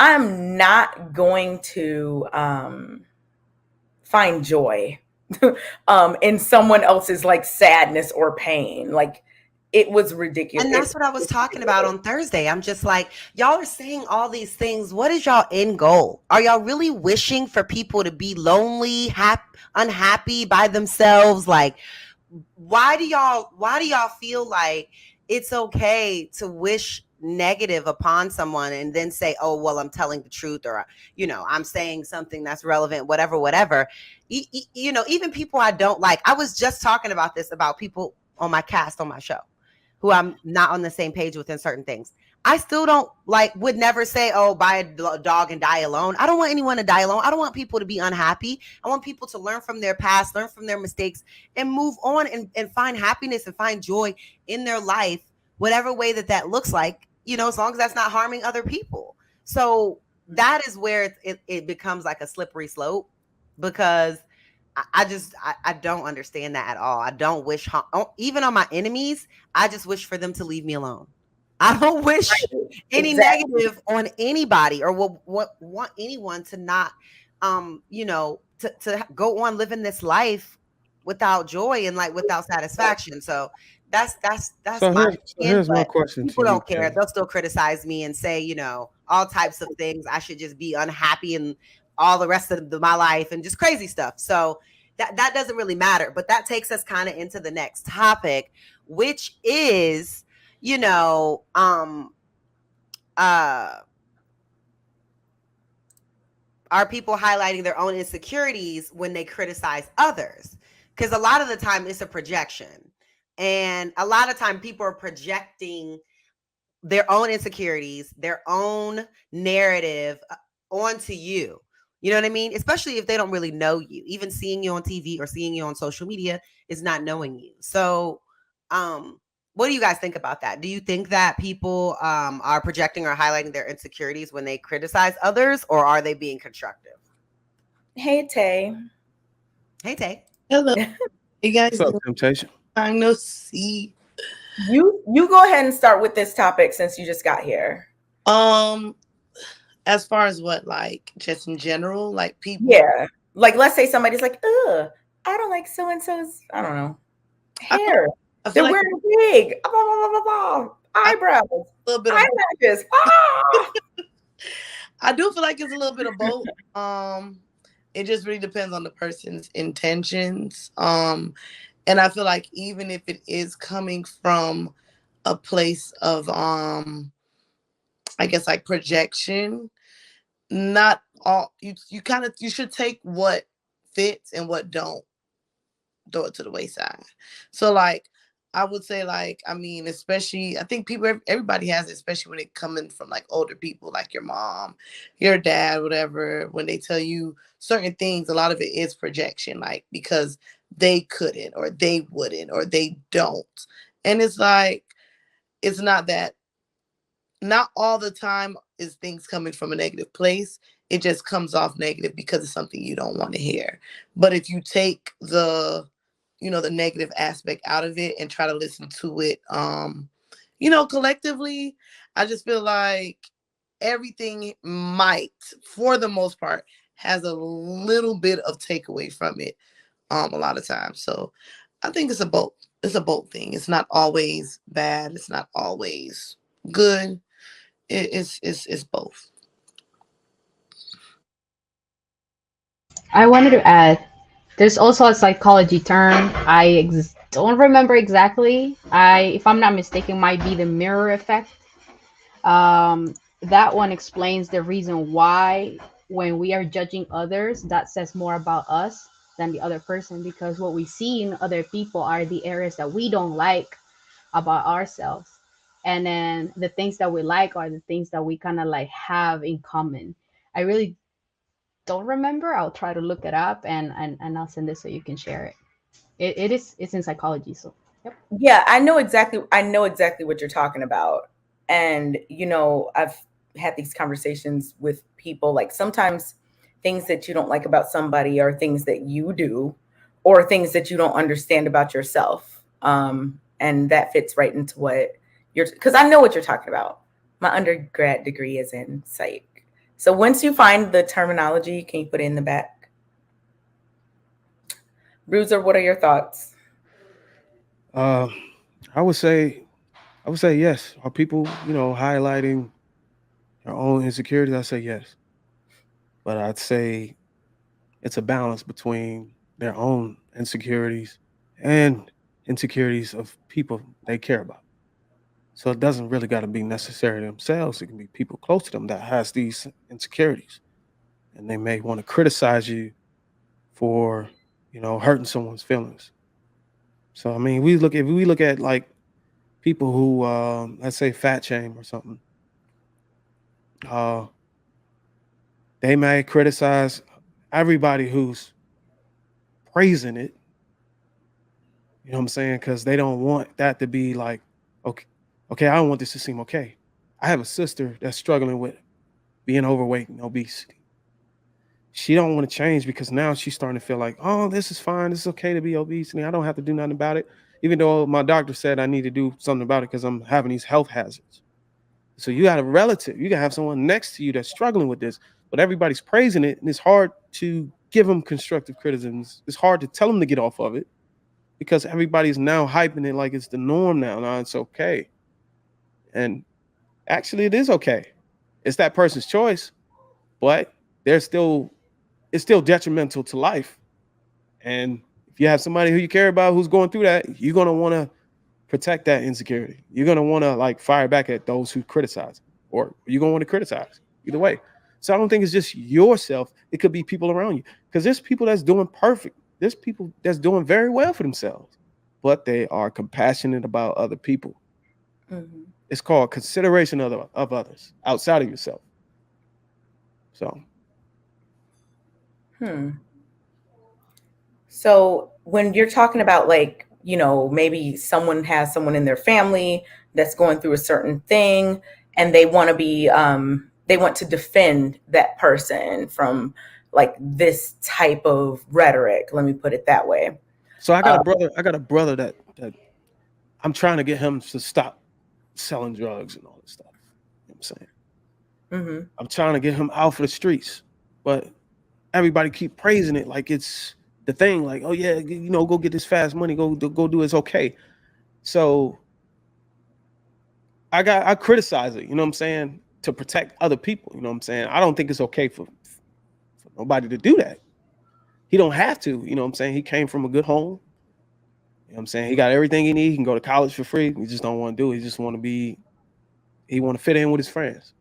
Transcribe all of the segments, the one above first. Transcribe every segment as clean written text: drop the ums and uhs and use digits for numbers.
I'm not going to find joy in someone else's like sadness or pain. Like it was ridiculous. And that's what I was talking about on Thursday. I'm just like, y'all are saying all these things. What is y'all end goal? Are y'all really wishing for people to be lonely, unhappy by themselves? Like, why do y'all feel like it's okay to wish negative upon someone and then say, oh, well, I'm telling the truth, or I'm saying something that's relevant, whatever. Even people I don't like. I was just talking about this about people on my cast on my show who I'm not on the same page with in certain things. I still don't would never say, oh, buy a dog and die alone. I don't want anyone to die alone. I don't want people to be unhappy. I want people to learn from their past, learn from their mistakes, and move on and find happiness and find joy in their life, whatever way that looks like, as long as that's not harming other people. So that is where it becomes like a slippery slope, because I don't understand that at all. I don't wish, even on my enemies, I just wish for them to leave me alone. I don't wish any negative on anybody, or want anyone to not, to go on living this life without joy and without satisfaction. So that's So my here's my question people to you. Don't care. They'll still criticize me and say, all types of things. I should just be unhappy and all the rest of my life and just crazy stuff. So that doesn't really matter. But that takes us kind of into the next topic, which is, are people highlighting their own insecurities when they criticize others? Because a lot of the time it's a projection. And a lot of time people are projecting their own insecurities, their own narrative onto you. You know what I mean? Especially if they don't really know you. Even seeing you on TV or seeing you on social media is not knowing you. So, what do you guys think about that? Do you think that people are projecting or highlighting their insecurities when they criticize others, or are they being constructive? Hey, Tay. Hey, Tay. Hello. You guys. What's up, Temptation? I know. See. You go ahead and start with this topic since you just got here. As far as what, just in general, people. Yeah. Let's say somebody's like, ugh, I don't like so-and-so's, I don't know, hair. They're wearing a wig. Blah, blah, blah, blah, eyebrows. A little bit of eyelashes. I do feel like it's a little bit of both. It just really depends on the person's intentions. And I feel like even if it is coming from a place of, I guess projection, not all, you should take what fits and what don't, throw it to the wayside. So I would say especially, I think everybody has it, especially when it coming from older people, like your mom, your dad, whatever, when they tell you certain things, a lot of it is projection, because they couldn't, or they wouldn't, or they don't. And it's it's not that, not all the time is things coming from a negative place. It just comes off negative because it's something you don't want to hear. But if you take the negative aspect out of it and try to listen to it, collectively, I just feel like everything might, for the most part, has a little bit of takeaway from it, a lot of times. So I think it's a both thing. It's not always bad. It's not always good. It's both. I wanted to add, there's also a psychology term. I don't remember exactly. If I'm not mistaken, might be the mirror effect. That one explains the reason why when we are judging others, that says more about us than the other person, because what we see in other people are the areas that we don't like about ourselves. And then the things that we like are the things that we kind of have in common. I really don't remember. I'll try to look it up and I'll send it so you can share it. It's in psychology. So yep. Yeah, I know exactly what you're talking about. And I've had these conversations with people, sometimes things that you don't like about somebody are things that you do, or things that you don't understand about yourself. And that fits right into what because I know what you're talking about. My undergrad degree is in psych. So once you find the terminology, can you put it in the back? Bruiser, what are your thoughts? Uh, I would say, yes. Are people, highlighting their own insecurities? I say yes, but I'd say it's a balance between their own insecurities and insecurities of people they care about. So it doesn't really got to be necessarily themselves. It can be people close to them that has these insecurities, and they may want to criticize you for, hurting someone's feelings. So I mean, if we look at like people who, let's say, fat shame or something, uh, they may criticize everybody who's praising it. You know what I'm saying? Because they don't want that to be like, okay, okay, I don't want this to seem okay. I have a sister that's struggling with being overweight and obesity. She don't want to change because now she's starting to feel like, oh, this is fine. This is okay to be obese. And I don't have to do nothing about it. Even though my doctor said I need to do something about it because I'm having these health hazards. So you got a relative, you got to have someone next to you that's struggling with this, but everybody's praising it. And it's hard to give them constructive criticisms. It's hard to tell them to get off of it because everybody's now hyping it like it's the norm now. Now it's okay. And actually it is okay. It's that person's choice, but it's still detrimental to life. And if you have somebody who you care about who's going through that, you're gonna want to protect that insecurity. You're gonna want to like fire back at those who criticize, or you're gonna want to criticize. Either way. So I don't think it's just yourself. It could be people around you. Because there's people that's doing perfect. There's people that's doing very well for themselves, but they are compassionate about other people. Mm-hmm. It's called consideration of others outside of yourself. So So when you're talking about like, maybe someone has someone in their family that's going through a certain thing and they want to defend that person from like this type of rhetoric. Let me put it that way. so I got a brother that I'm trying to get him to stop selling drugs and all this stuff. You know what I'm saying? Mm-hmm. I'm trying to get him out for the streets, but everybody keep praising it like it's the thing. Like, oh yeah, go get this fast money, go do it's okay. So I criticize it. You know what I'm saying? To protect other people. You know what I'm saying? I don't think it's okay for nobody to do that. He don't have to. You know what I'm saying? He came from a good home. You know what I'm saying? He got everything he needs. He can go to college for free. He just don't want to do it. He just want to be. He want to fit in with his friends.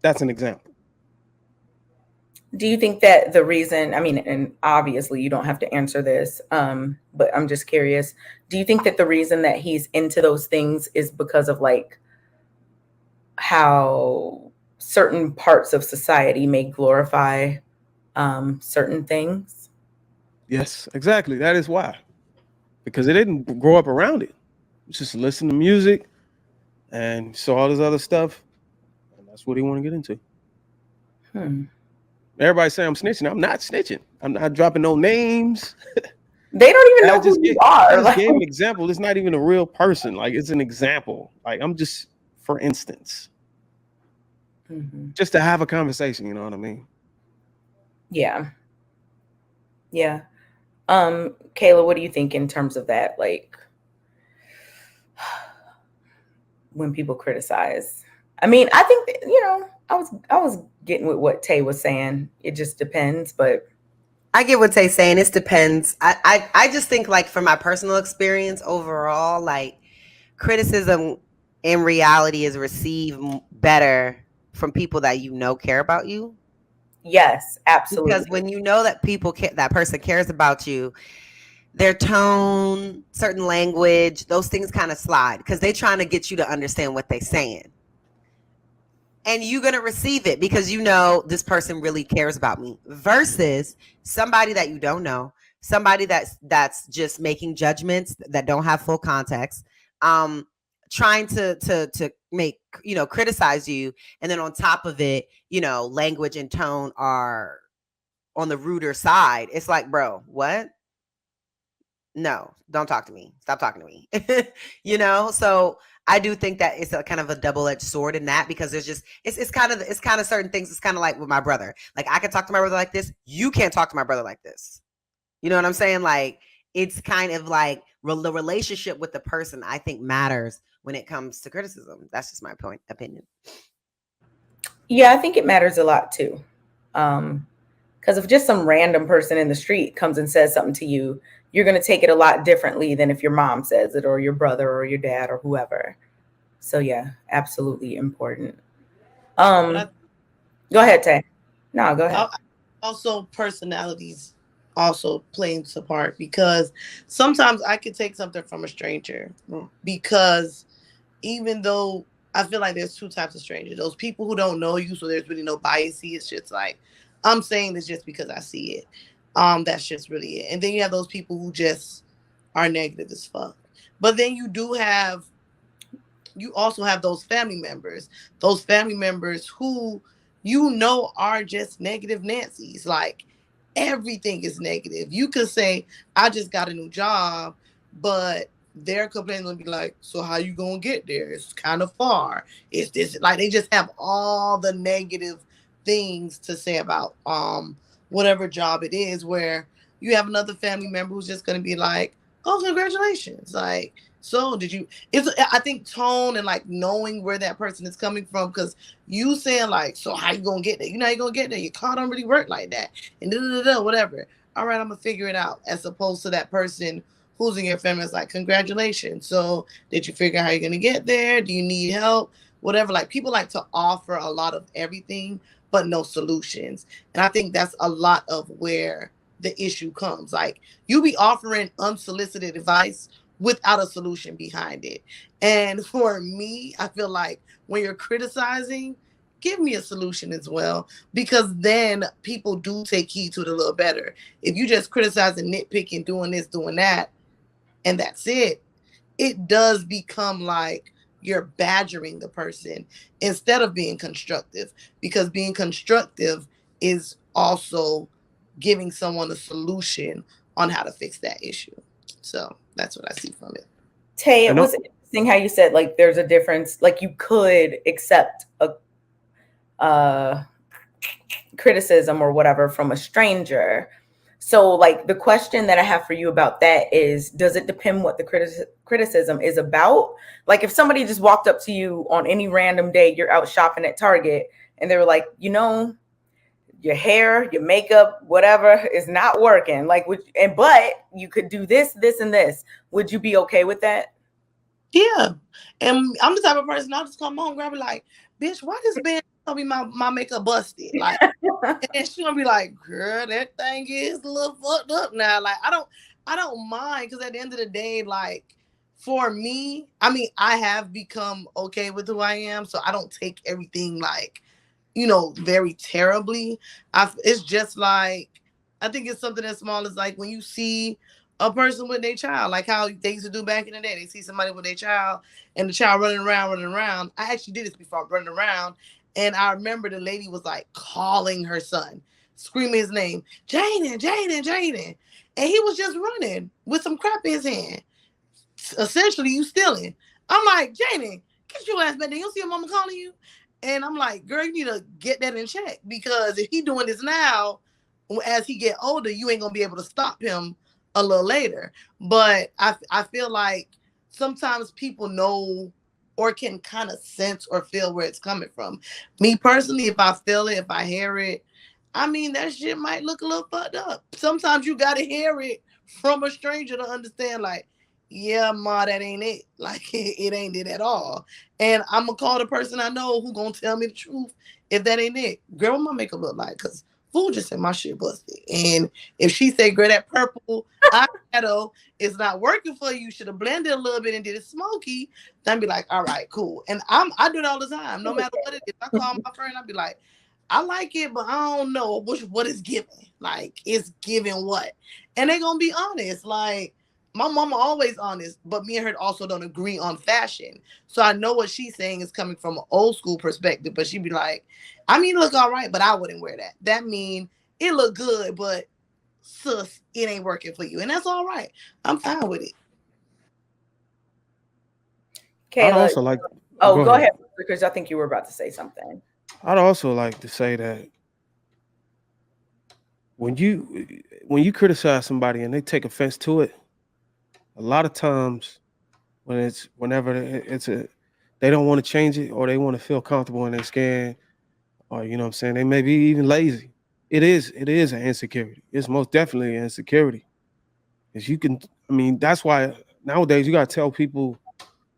That's an example. Do you think that the reason, I mean, and obviously you don't have to answer this, but I'm just curious. Do you think that the reason that he's into those things is because of like how certain parts of society may glorify certain things? Yes, exactly. That is why. Because they didn't grow up around it. Just listen to music and saw all this other stuff, and that's what he want to get into. Everybody say I'm snitching. I'm not snitching. I'm not dropping no names. They don't even I know who just you get, I are. just Like, gave an example. It's not even a real person. Like it's an example. Like I'm just, for instance, just to have a conversation. You know what I mean? yeah. Yeah. Kayla, what do you think in terms of that? Like when people criticize, I mean, I think that, I was getting with what Tay was saying. It just depends, but I get what Tay's saying. It depends. I just think like from my personal experience overall, like criticism in reality is received better from people that care about you. yes, Because absolutely. when you know that that person cares about you, their tone, certain language, those things kind of slide because they're trying to get you to understand what they're saying. And you're going to receive it because this person really cares about me versus somebody that you don't know, somebody that's just making judgments that don't have full context, trying to make, criticize you. And then on top of it, language and tone are on the ruder side. It's like, bro, what? No, don't talk to me. Stop talking to me. So I do think that it's a kind of a double-edged sword in that, because there's just it's kind of certain things. It's kind of like with my brother. Like, I can talk to my brother like this. You can't talk to my brother like this. You know what I'm saying? Like, it's kind of like the relationship with the person, I think, matters when it comes to criticism. That's just my opinion. Yeah, I think it matters a lot too. Because if just some random person in the street comes and says something to you, you're going to take it a lot differently than if your mom says it or your brother or your dad or whoever. So yeah, absolutely important. But I, Go ahead, Tay. No, go ahead. also personalities also play into part, because sometimes I could take something from a stranger, because even though I feel like there's two types of strangers, those people who don't know you, so there's really no bias. It's just like, I'm saying this just because I see it. That's just really it. And then you have those people who just are negative as fuck. But then you also have those family members who are just negative Nancy's. Like, everything is negative. You could say, I just got a new job, but their complaint will be like, so how you gonna get there? It's kind of far. It's this, like, they just have all the negative things to say about whatever job it is, where you have another family member who's just gonna be like, oh, congratulations. Like, so did you, it's, I think tone and like knowing where that person is coming from, because you saying like, so how you gonna get there? You know how you gonna get there. Your car don't really work like that. And whatever. All right, I'm gonna figure it out. As opposed to that person who's in your family is like, congratulations. So did you figure out how you're gonna get there? Do you need help? Whatever. Like, people like to offer a lot of everything, but no solutions. And I think that's a lot of where the issue comes. Like, you be offering unsolicited advice without a solution behind it. And for me, I feel like when you're criticizing, give me a solution as well, because then people do take heed to it a little better. If you just criticizing, nitpicking, doing this, doing that, and that's it does become like you're badgering the person instead of being constructive, because being constructive is also giving someone a solution on how to fix that issue. So that's what I see from it. Tay, I it know. was interesting how you said like there's a difference. Like, you could accept a criticism or whatever from a stranger. So, like, the question that I have for you about that is, does it depend what the criticism is about? Like, if somebody just walked up to you on any random day, you're out shopping at Target, and they were like, your hair, your makeup, whatever is not working. Like, but you could do this, this, and this. Would you be okay with that? Yeah. And I'm the type of person, I'll just come home, grab it like, bitch, why this band tell me my makeup busted? Like, and she gonna be like, girl, that thing is a little fucked up now. Like, I don't mind, because at the end of the day, like, for me, I mean, I have become okay with who I am, so I don't take everything like, very terribly. It's just like, I think it's something as small as like when you see a person with their child, like how they used to do back in the day. They see somebody with their child, and the child running around, running around. I actually did this before, running around. And I remember the lady was like calling her son, screaming his name, Jaden, Jaden, Jaden. And he was just running with some crap in his hand. Essentially, you stealing. I'm like, Jaden, get your ass back there. You see your mama calling you? And I'm like, girl, you need to get that in check, because if he doing this now, as he get older, you ain't gonna be able to stop him a little later. But I feel like sometimes people know or can kind of sense or feel where it's coming from. Me personally, if I feel it, if I hear it, I mean, that shit might look a little fucked up. Sometimes you gotta hear it from a stranger to understand, like, yeah, ma, that ain't it. Like, it ain't it at all. And I'm gonna call the person I know who gonna tell me the truth if that ain't it. Girl, what my makeup look like? Because fool just said my shit busted. And if she say, girl, that purple eyeshadow is not working for you, should have blended a little bit and did it smoky, then be like, all right, cool. And I do it all the time, no matter what it is. I call my friend, I'll be like, I like it, but I don't know what it's giving. Like, it's giving what? And they gonna be honest. Like, my mama always honest, but me and her also don't agree on fashion. So I know what she's saying is coming from an old school perspective, but she'd be like, I mean, look all right, but I wouldn't wear that. That mean it look good, but sus, it ain't working for you. And that's all right. I'm fine with it. I'd Kayla. also like. Oh, Go go ahead. ahead, because I think you were about to say something. I'd also like to say that when you criticize somebody and they take offense to it, a lot of times whenever it's a they don't want to change it or they want to feel comfortable and they're scared or you know what I'm saying, they may be even lazy. It is an insecurity. It's most definitely an insecurity. Because you can I mean, that's why nowadays you gotta tell people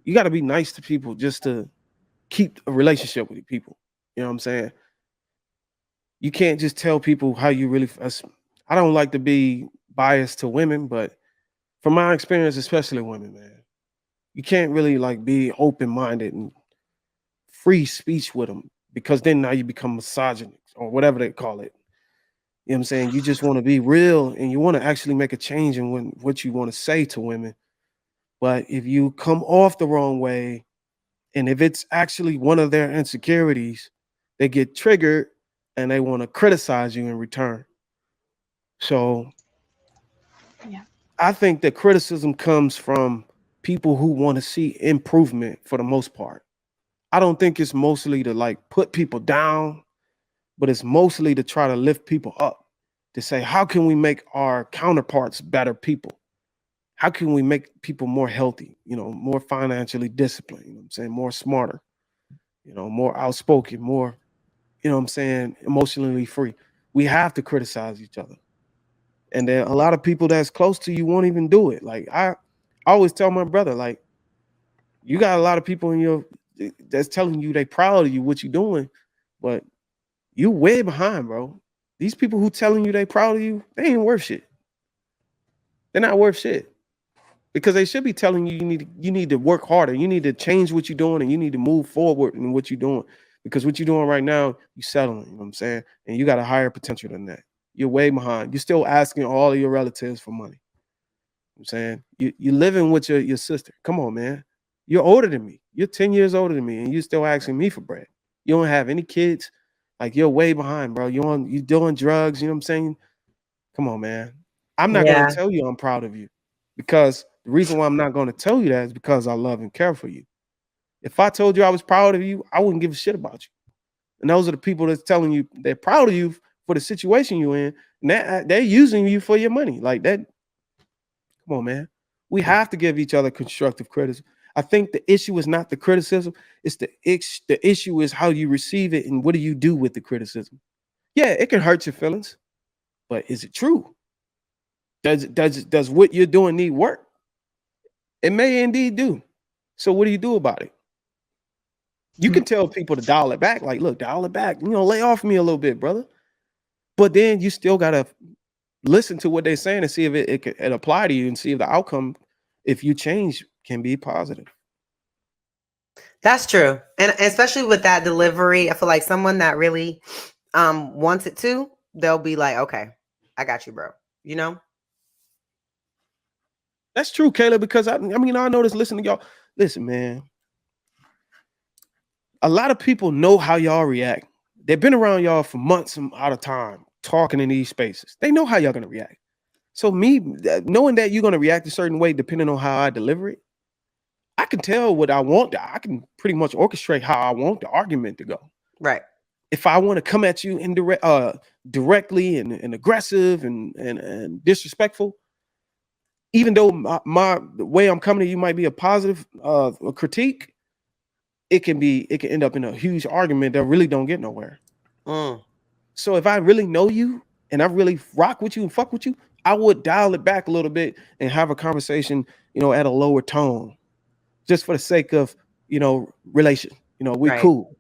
you gotta be nice to people just to keep a relationship with people. You know what I'm saying? You can't just tell people how you really I don't like to be biased to women, but from my experience, especially women, man, you can't really like be open minded and free speech with them because then now you become misogynist or whatever they call it. You know what I'm saying? You just want to be real and you want to actually make a change in what you want to say to women. But if you come off the wrong way, and if it's actually one of their insecurities, they get triggered and they want to criticize you in return. So Yeah. I think that criticism comes from people who want to see improvement for the most part. I don't think it's mostly to like put people down, but it's mostly to try to lift people up, to say, how can we make our counterparts better people? How can we make people more healthy, more financially disciplined, I'm saying, more smarter, more outspoken, more, I'm saying, emotionally free. We have to criticize each other. And then a lot of people that's close to you won't even do it. Like I always tell my brother, like, you got a lot of people in your that's telling you they proud of you, what you're doing, but you way behind, bro. These people who telling you they proud of you, they ain't worth shit. They're not worth shit. Because they should be telling you you need to work harder. You need to change what you're doing and you need to move forward in what you're doing. Because what you're doing right now, you're settling, you know what I'm saying? And you got a higher potential than that. You're way behind. You're still asking all of your relatives for money. I'm saying you're living with your sister. Come on, man. You're older than me. You're 10 years older than me, and you're still asking me for bread. You don't have any kids. Like you're way behind, bro. You doing drugs, you know what I'm saying? Come on, man. I'm not gonna Yeah. tell you I'm proud of you because the reason why I'm not gonna tell you that is because I love and care for you. If I told you I was proud of you, I wouldn't give a shit about you. And those are the people that's telling you they're proud of you for the situation you're in, and they're using you for your money. Like that. Come on, man. We have to give each other constructive criticism. I think the issue is not the criticism; it's the issue is how you receive it and what do you do with the criticism. Yeah, it can hurt your feelings, but is it true? Does what you're doing need work? It may indeed do. So what do you do about it? You can tell people to dial it back. Like, look, dial it back. Lay off me a little bit, brother. But then you still gotta listen to what they're saying and see if it apply to you and see if the outcome, if you change, can be positive. That's true. And especially with that delivery, I feel like someone that really wants it to, they'll be like, okay, I got you, bro. You know? That's true, Kayla, because I noticed listening to y'all. Listen, man. A lot of people know how y'all react. They've been around y'all for months out of time, talking in these spaces. They know how y'all gonna react. So me knowing that you're gonna react a certain way depending on how I deliver it, I can tell what I want. I can pretty much orchestrate how I want the argument to go. Right. If I want to come at you directly and aggressive and disrespectful, even though the way I'm coming to you might be a positive critique, it can end up in a huge argument that really don't get nowhere. So if I really know you and I really rock with you and fuck with you, I would dial it back a little bit and have a conversation, at a lower tone, just for the sake of, relation. We Right. cool.